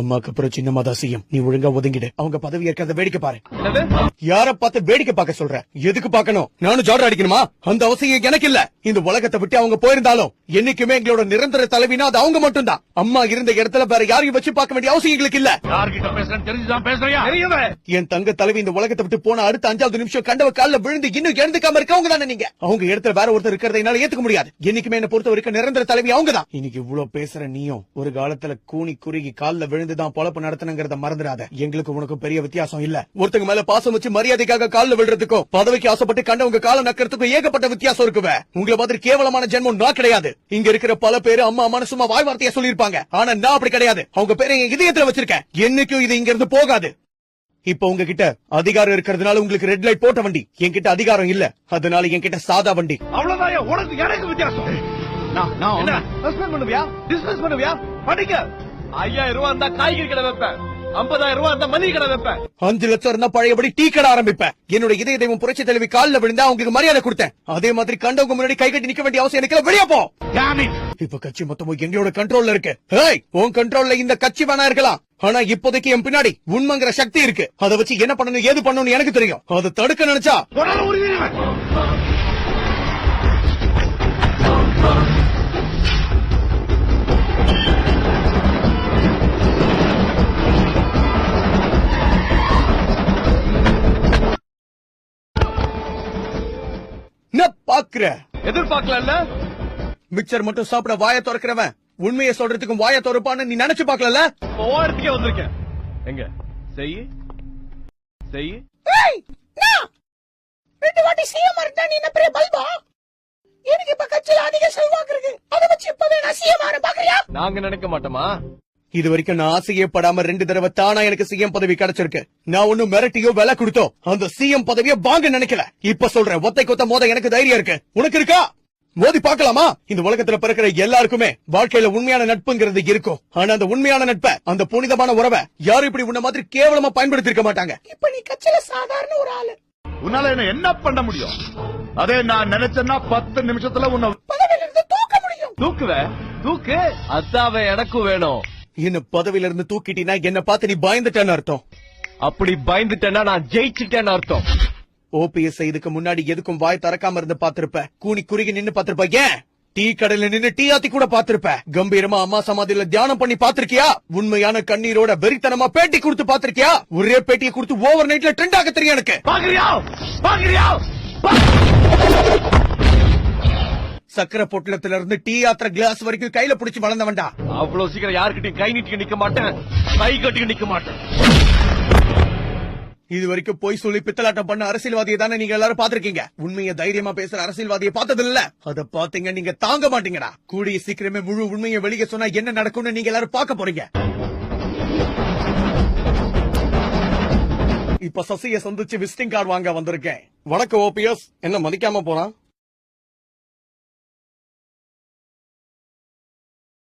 அம்மாக்கு அப்புறம் சின்னம்மா தான் சிஎம். நீ ஒழுங்கா ஒதுங்கிடு. அவங்க பதவி ஏற்கிறத வேடிக்கை பாரு. யார பார்த்து வேடிக்கை பார்க்க சொல்ற? எதுக்கு பார்க்கணும்? நானும் ஜாடர் அடிக்கணுமா? அந்த அவசியம் எனக்கு இல்ல. இந்த உலகத்தை விட்டு அவங்க போயிருந்தாலும் என்னைக்குமே எங்களோட நிரந்தர தலைவினா அது அவங்க மட்டும் தான். அம்மா இருந்த இடத்துல வேற யாரையும் வச்சு பார்க்க வேண்டிய அவசியம் எங்களுக்கு இல்ல. என் தங்க தலைவி இந்த உலகத்தை விட்டு போன அடுத்த 5வது நிமிஷம் கண்டவ காலில் விழுந்து இன்னும் எழுந்துக்காம இருக்கவங்க தானே நீங்க. அவங்க இடத்துல வேற ஒருத்தர் இருக்கிறத என்னால ஏத்துக்க முடியாது. என்னைக்குமே என்ன பொறுத்த வரைக்கும் நிரந்தர தலைவி அவங்க தான். இன்னைக்கு இவ்வளவு பேசுற நீயும் ஒரு காலத்துல கூனி குறுகி காலில் விழுந்துதான் பொழப்பு நடத்தணுங்கிறத மறந்துடாத. எங்களுக்கு உனக்கு பெரிய வித்தியாசம் இல்ல. ஒருத்தங்க மேல பாசம் வச்சு மரியாதைக்காக காலில் விழுறதுக்கும் பதவிக்கு ஆசைப்பட்டு கண்டவங்க கால நக்கிறதுக்கும் ஏகப்பட்ட வித்தியாசம் இருக்குவே. உங்களை மாதிரி கேவலமான ஜென்மம் நான் கிடையாது. இங்க இருக்கிற பல பேரு அம்மா மனசுமா வாய் வார்த்தையா சொல்லிருப்பாங்க. ஆனா நான் அப்படி கிடையாது. அவங்க பேரை என் இதயத்துல வச்சிருக்கேன். என்னைக்கும் இது இங்க இருந்து போகாது. இப்ப உங்ககிட்ட அதிகாரம் இருக்கிறதுனால உங்களுக்கு ரெட் லைட் போட்ட வண்டி. என்கிட்ட அதிகாரம் இல்ல, அதனால என்கிட்ட சாதா வண்டி. அவ்வளவுதான் உனக்கு எனக்கு வித்தியாசம். பண்ணுவியா படிக்க 5000 ரூபாய் இருந்தா காய்கறி கடை வைப்பேன், 50,000 ரூபாய் இருந்தா மளிகை கடை வைப்பேன், 5 லட்சம் இருந்தா பழையபடி டீ கடை ஆரம்பிப்பேன். என்னோட இதய தெய்வம் புரட்சி தலைவி காலில் விழுந்தா அவங்களுக்கு மரியாதை கொடுத்தேன். அதே மாதிரி கண்டவங்க முன்னாடி கை கட்டி நிக்க வேண்டிய அவசியம் எனக்கு வெளியே போ. இப்ப கட்சி மொத்தமும் எங்களோட கண்ட்ரோல்ல இருக்கு. உன் கண்ட்ரோல்ல இந்த கட்சி வேணா இருக்கலாம், ஆனா இப்போதைக்கு என் பின்னாடி உண்மைங்கிற சக்தி இருக்கு. அதை வச்சு என்ன பண்ணணும் ஏது பண்ணணும் எனக்கு தெரியும். அதை தடுக்க நினைச்சா பாக்குற எதிர்பார்க்கல. மிக்சர் மட்டும் சாப்பிட வாய திறக்கிறவன் உண்மையை சொல்றதுக்கும் வாய திறப்பான்னு நீ நினைச்சு பாக்கல. ஓரத்துக்கே வந்திருக்கேன். எங்க செய்ய 2 வாட்டி சிஎம் இருந்தா நீ என்ன பெரிய பல்பா? எனக்கு இப்ப கட்சியில அதிக செல்வாக்கு இருக்கு. அதை வச்சு இப்பவே நான் சிஎம் ஆற பாக்குறியா? நாங்க நினைக்க மாட்டோமா? இது வரைக்கும் நான் ஆசையே படாம 2 தடவை தானா எனக்கு சிஎம் பதவி கிடைச்சிருக்கு. நான் ஒன்னும் மிரட்டியோ விலை கொடுத்தோ அந்த சிஎம் பதவியை வாங்க நினைக்கல. இப்ப சொல்றேன், ஒத்தை கொத்த மோத எனக்கு தைரியம் இருக்கு. உனக்கு இருக்கா? மோதி பாக்கலாமா? இந்த உலகத்துல பிறக்கிற எல்லாருக்குமே வாழ்க்கையில உண்மையான நட்புங்கிறது இருக்கும். ஆனா அந்த உண்மையான நட்பை, அந்த புனிதமான உறவை யாரும் இப்படி உன்ன மாதிரி கேவலமா பயன்படுத்தி இருக்க மாட்டாங்க. இப்ப நீ கட்சியில சாதாரண ஒரு ஆளு. உன்னால என்ன பண்ண முடியும்? அதே நான் நினைச்சேன்னா 10 நிமிஷத்துல உன்னை பதவியில இருந்து தூக்க முடியும். தூக்கு அதாவே எனக்கும் வேணும். என்ன பதவியில இருந்து தூக்கிட்டீனா என்ன பார்த்து நீ பயந்துட்டேன்னு அர்த்தம். அப்படி பயந்துட்டேன்னா நான் ஜெயிச்சுட்டேன்னு அர்த்தம். ஓபிஎஸ் இதுக்கு முன்னாடி எதுக்கும் வாய் திறக்காம இருந்து பாத்திருப்ப. கூனி குறுகி நின்னு பாத்திருப்ப. ஏன் டீ கடையில நின்னு டீ ஆத்தி கூட பாத்திருப்ப. கம்பீரமா அம்மா சமாதியில தியானம் பண்ணி பாத்திருக்கியா? உண்மையான கண்ணீரோட வெறித்தனமா பேட்டி கொடுத்து பாத்திருக்கியா? ஒரே பேட்டியை கொடுத்து ஓவர் நைட்ல ட்ரெண்ட் ஆக தெரியும் எனக்கு. சக்கர பொட்டலத்துல இருந்து டீ ஆத்திர கிளாஸ் வரைக்கும் கையில புடிச்சு வளர்ந்த வேண்டா. அவ்வளவு சீக்கிரம் யாருக்கிட்டையும் கை நீட்டி நிக்க மாட்டேன், கை கட்டி நிக்க மாட்டேன். இது வரைக்கும் போய் சொல்லி பித்தலாட்டம் பண்ண அரசியல்வாதியை தானே நீங்க எல்லாரும் பாத்திருக்கீங்க. உண்மையை தைரியமா பேசுற அரசியல்வாதியை பார்த்தது இல்ல. அத பாத்தீங்க நீங்க தாங்க மாட்டீங்கடா. கூடிய சீக்கிரமே முழு உண்மையை வெளியே சொன்னா என்ன நடக்கும்னு நீங்க எல்லாரும் பார்க்க போறீங்க. இப்ப சசியை சந்திச்சு விசிட்டிங் கார்டு வாங்க வந்திருக்கேன். வணக்கம் ஓபிஎஸ். என்ன மதிக்காம போறான்?